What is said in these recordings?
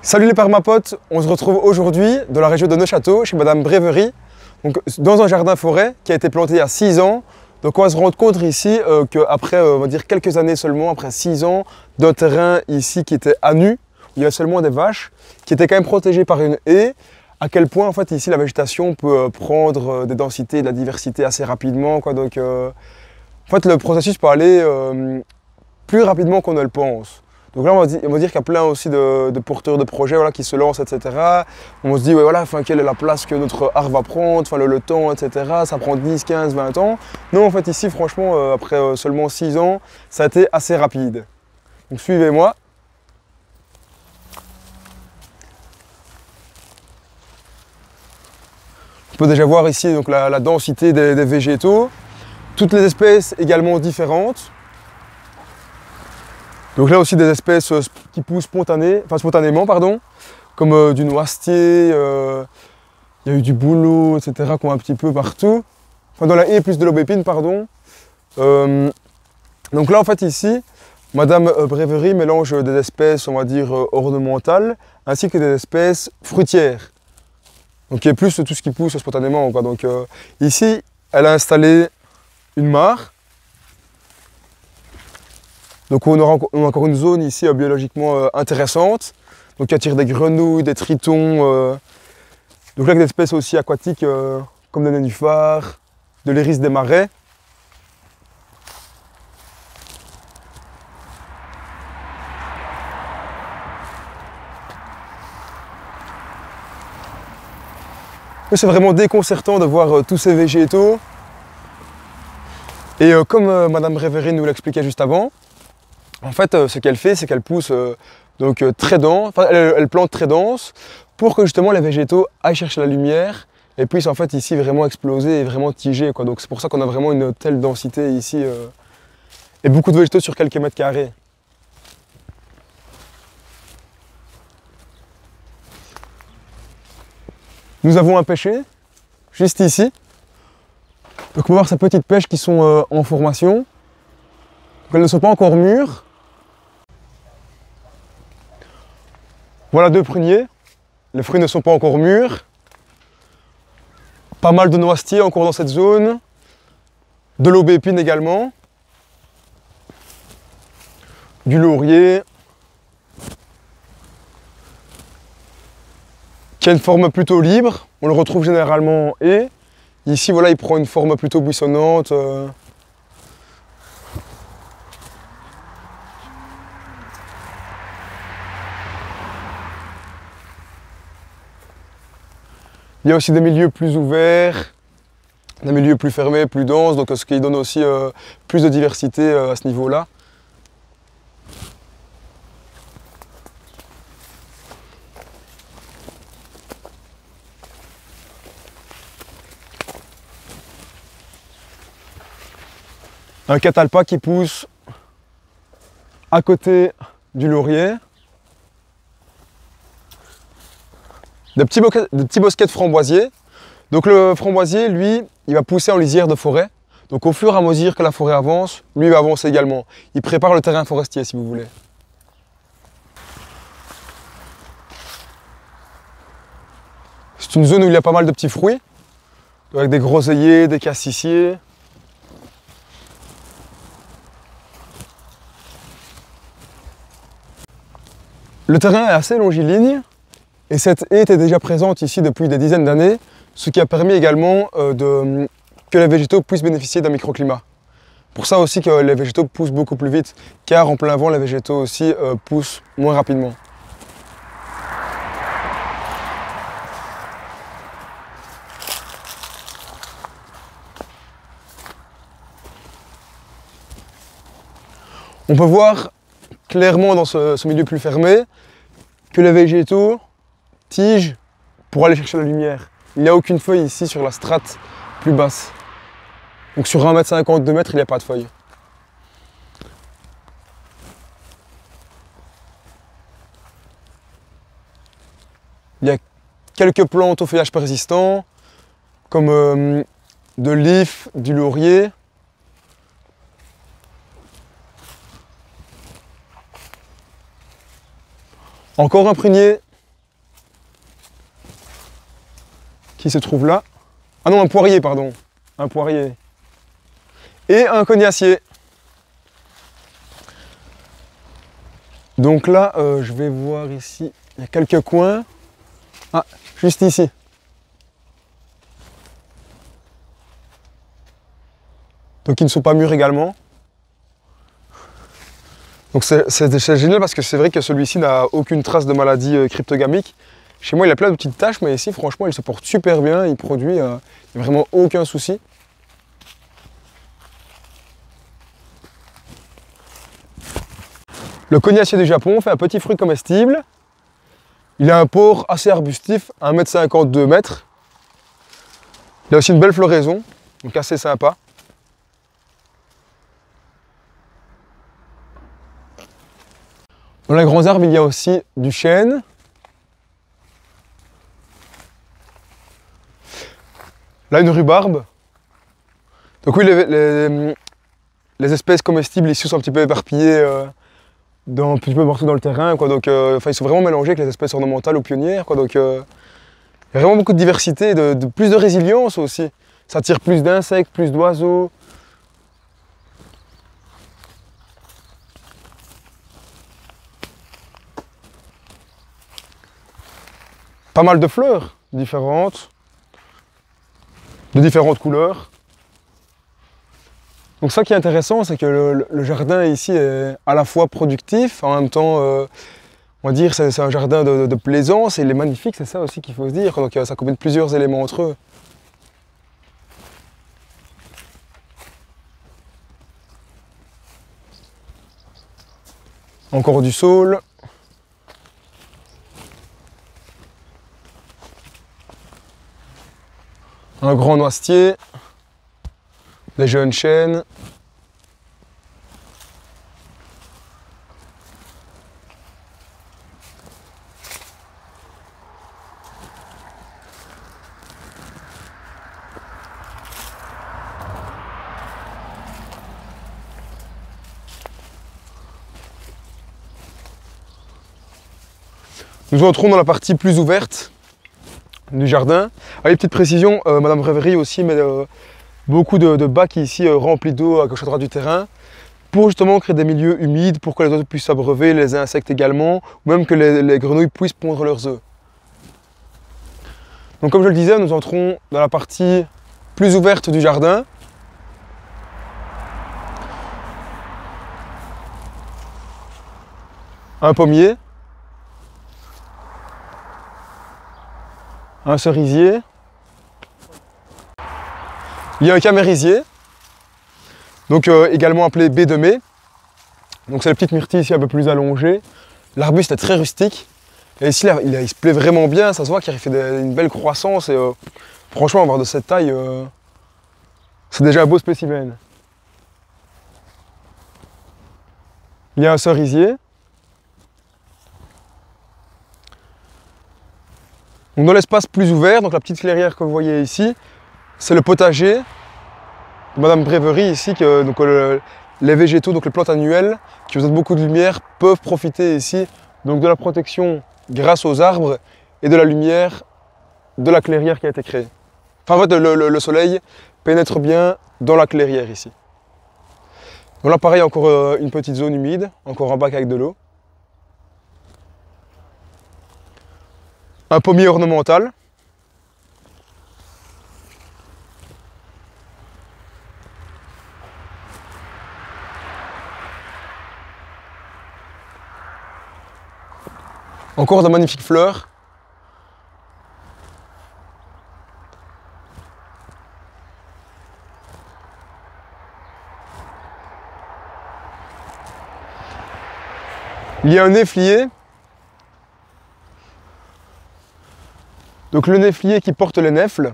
Salut les permapotes, on se retrouve aujourd'hui dans la région de Neufchâteau, chez Madame Bréverie, donc dans un jardin forêt qui a été planté il y a 6 ans. Donc on va se rendre compte ici qu'après, on va dire quelques années seulement, après 6 ans, d'un terrain ici qui était à nu, où il y avait seulement des vaches, qui était quand même protégé par une haie, à quel point en fait ici la végétation peut prendre des densités, de la diversité assez rapidement, quoi. Donc en fait le processus peut aller plus rapidement qu'on ne le pense. Donc là, on va dire qu'il y a plein aussi de porteurs de projets, voilà, qui se lancent, etc. On se dit, ouais, voilà, quelle est la place que notre art va prendre, le temps, etc. Ça prend 10, 15, 20 ans. Non, en fait, ici, franchement, après seulement 6 ans, ça a été assez rapide. Donc suivez-moi. On peut déjà voir ici donc, la densité des végétaux. Toutes les espèces également différentes. Donc là aussi des espèces qui poussent spontanément, comme du noisetier, il y a eu du bouleau, etc. qu'on a un petit peu partout. Enfin dans la haie plus de l'aubépine, pardon. Donc là en fait ici, Madame Bréverie mélange des espèces, on va dire, ornementales, ainsi que des espèces fruitières. Donc il y a plus de tout ce qui pousse spontanément, quoi. Donc ici, elle a installé une mare. Donc on a encore une zone ici biologiquement intéressante, donc qui attire des grenouilles, des tritons, donc là des espèces aussi aquatiques comme des nénuphars, de l'iris des marais. C'est vraiment déconcertant de voir tous ces végétaux. Et comme Madame Bréverie nous l'expliquait juste avant, en fait, ce qu'elle fait, c'est qu'elle pousse très dense, elle plante très dense pour que justement les végétaux aillent chercher la lumière et puissent en fait ici vraiment exploser et vraiment tiger, quoi. Donc c'est pour ça qu'on a vraiment une telle densité ici et beaucoup de végétaux sur quelques mètres carrés. Nous avons un pêcher juste ici. Donc on va voir ces petites pêches qui sont en formation. Donc, elles ne sont pas encore mûres. Voilà 2 pruniers, les fruits ne sont pas encore mûrs. Pas mal de noisetiers encore dans cette zone. De l'aubépine également. Du laurier. Qui a une forme plutôt libre. On le retrouve généralement en haie. Ici, voilà, il prend une forme plutôt buissonnante. Il y a aussi des milieux plus ouverts, des milieux plus fermés, plus denses, donc ce qui donne aussi plus de diversité à ce niveau-là. Un catalpa qui pousse à côté du laurier. Des petits bosquets de framboisiers. Donc le framboisier, lui, il va pousser en lisière de forêt. Donc au fur et à mesure que la forêt avance, lui va avancer également. Il prépare le terrain forestier, si vous voulez. C'est une zone où il y a pas mal de petits fruits, avec des groseilliers, des cassissiers. Le terrain est assez longiligne. Et cette haie était déjà présente ici depuis des dizaines d'années, ce qui a permis également que les végétaux puissent bénéficier d'un microclimat. Pour ça aussi que les végétaux poussent beaucoup plus vite, car en plein vent, les végétaux aussi poussent moins rapidement. On peut voir clairement dans ce milieu plus fermé que les végétaux tige pour aller chercher la lumière. Il n'y a aucune feuille ici sur la strate plus basse. Donc sur 1,50 m, 2 m, il n'y a pas de feuille. Il y a quelques plantes au feuillage persistant, comme de l'if, du laurier. Encore un prunier qui se trouve là. Ah non, un poirier, pardon. Un poirier. Et un cognacier. Donc là, je vais voir ici, il y a quelques coins. Ah, juste ici. Donc ils ne sont pas mûrs également. Donc c'est génial parce que c'est vrai que celui-ci n'a aucune trace de maladie cryptogamique. Chez moi, il a plein de petites taches, mais ici, franchement, il se porte super bien. Il produit, il n'y a vraiment aucun souci. Le cognacier du Japon fait un petit fruit comestible. Il a un port assez arbustif, 1,50 m, 2 m. Il a aussi une belle floraison, donc assez sympa. Dans les grands arbres, il y a aussi du chêne. Là, une rhubarbe. Donc oui, les espèces comestibles ici sont un petit peu éparpillées un petit peu partout dans le terrain, quoi. Donc, ils sont vraiment mélangés avec les espèces ornementales ou pionnières, quoi. Donc, il y a vraiment beaucoup de diversité, plus de résilience aussi. Ça attire plus d'insectes, plus d'oiseaux. Pas mal de fleurs différentes, de différentes couleurs. Donc ça qui est intéressant, c'est que le jardin ici est à la fois productif, en même temps, on va dire c'est un jardin de plaisance, et il est magnifique, c'est ça aussi qu'il faut se dire. Donc ça combine plusieurs éléments entre eux. Encore du saule. Un grand noisetier, des jeunes chênes. Nous entrons dans la partie plus ouverte du jardin. Avec petite précision, Madame Brévery aussi met beaucoup de bacs ici remplis d'eau à gauche à droite du terrain pour justement créer des milieux humides, pour que les oiseaux puissent s'abreuver, les insectes également, ou même que les grenouilles puissent pondre leurs œufs. Donc comme je le disais, nous entrons dans la partie plus ouverte du jardin. Un pommier. Un cerisier. Il y a un camérisier, donc également appelé baie de mai. Donc c'est la petite myrtille ici un peu plus allongée. L'arbuste est très rustique. Et ici il se plaît vraiment bien, ça se voit qu'il fait une belle croissance. Et franchement, avoir de cette taille, c'est déjà un beau spécimen. Il y a un cerisier. Donc dans l'espace plus ouvert, donc la petite clairière que vous voyez ici, c'est le potager de Madame Brévery ici, les végétaux, donc les plantes annuelles qui ont beaucoup de lumière, peuvent profiter ici donc de la protection grâce aux arbres et de la lumière de la clairière qui a été créée. Enfin, en fait, le soleil pénètre bien dans la clairière ici. Donc là, pareil, encore une petite zone humide, encore un bac avec de l'eau. Un pommier ornemental. Encore de magnifiques fleurs. Il y a un néflier. Donc le néflier qui porte les nèfles,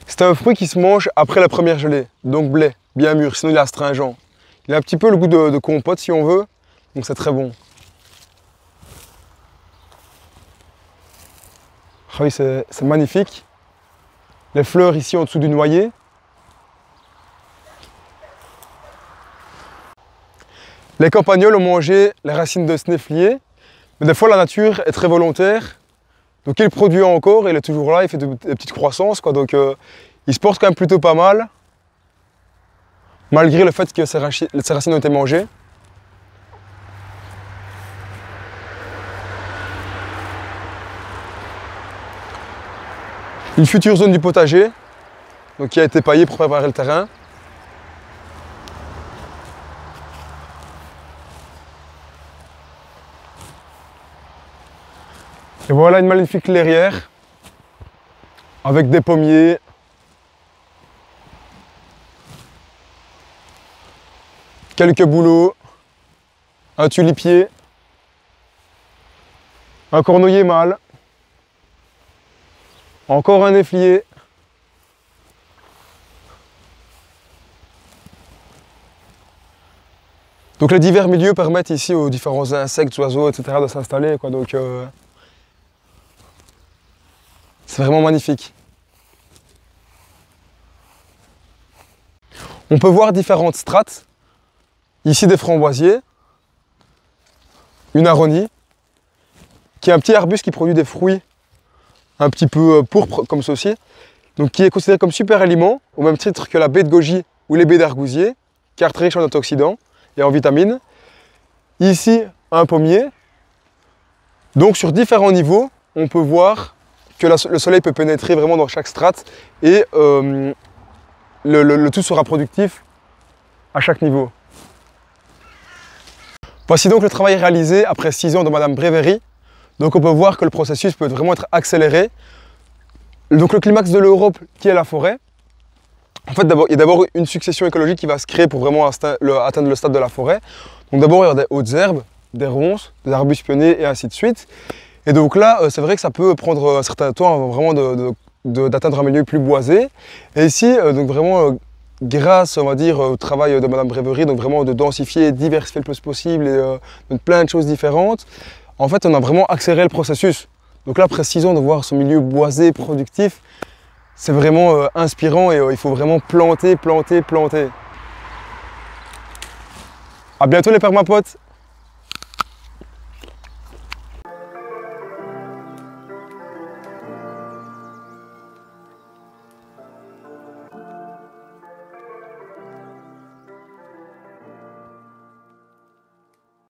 c'est un fruit qui se mange après la première gelée, donc blé, bien mûr, sinon il est astringent. Il a un petit peu le goût de compote si on veut, donc c'est très bon. Ah oui, c'est magnifique. Les fleurs ici en dessous du noyer. Les campagnols ont mangé les racines de ce néflier, mais des fois la nature est très volontaire. Donc il produit encore, il est toujours là, il fait des petites croissances, quoi. Donc il se porte quand même plutôt pas mal, malgré le fait que ses racines ont été mangées. Une future zone du potager, donc qui a été paillée pour préparer le terrain. Et voilà une magnifique clairière avec des pommiers, quelques bouleaux, un tulipier, un cornoiller mâle, encore un néflier, donc les divers milieux permettent ici aux différents insectes, oiseaux, etc. de s'installer, quoi. Donc c'est vraiment magnifique. On peut voir différentes strates. Ici des framboisiers, une aronie, qui est un petit arbuste qui produit des fruits un petit peu pourpres comme ceci, donc qui est considéré comme super aliment, au même titre que la baie de goji ou les baies d'argousier, car très riche en antioxydants et en vitamines. Ici, un pommier. Donc sur différents niveaux, on peut voir que le soleil peut pénétrer vraiment dans chaque strate et le tout sera productif à chaque niveau. Voici donc le travail réalisé après 6 ans de Madame Brévéry. Donc on peut voir que le processus peut vraiment être accéléré. Donc le climax de l'Europe qui est la forêt. En fait, il y a d'abord une succession écologique qui va se créer pour vraiment atteindre le stade de la forêt. Donc d'abord il y a des hautes herbes, des ronces, des arbustes pionniers et ainsi de suite. Et donc là, c'est vrai que ça peut prendre un certain temps avant vraiment d'atteindre un milieu plus boisé. Et ici, donc vraiment, grâce, on va dire, au travail de Madame Brévéry, donc vraiment de densifier, diversifier le plus possible et de plein de choses différentes, en fait, on a vraiment accéléré le processus. Donc là, après 6 ans, de voir ce milieu boisé, productif, c'est vraiment inspirant et il faut vraiment planter, planter, planter. À bientôt les permapotes!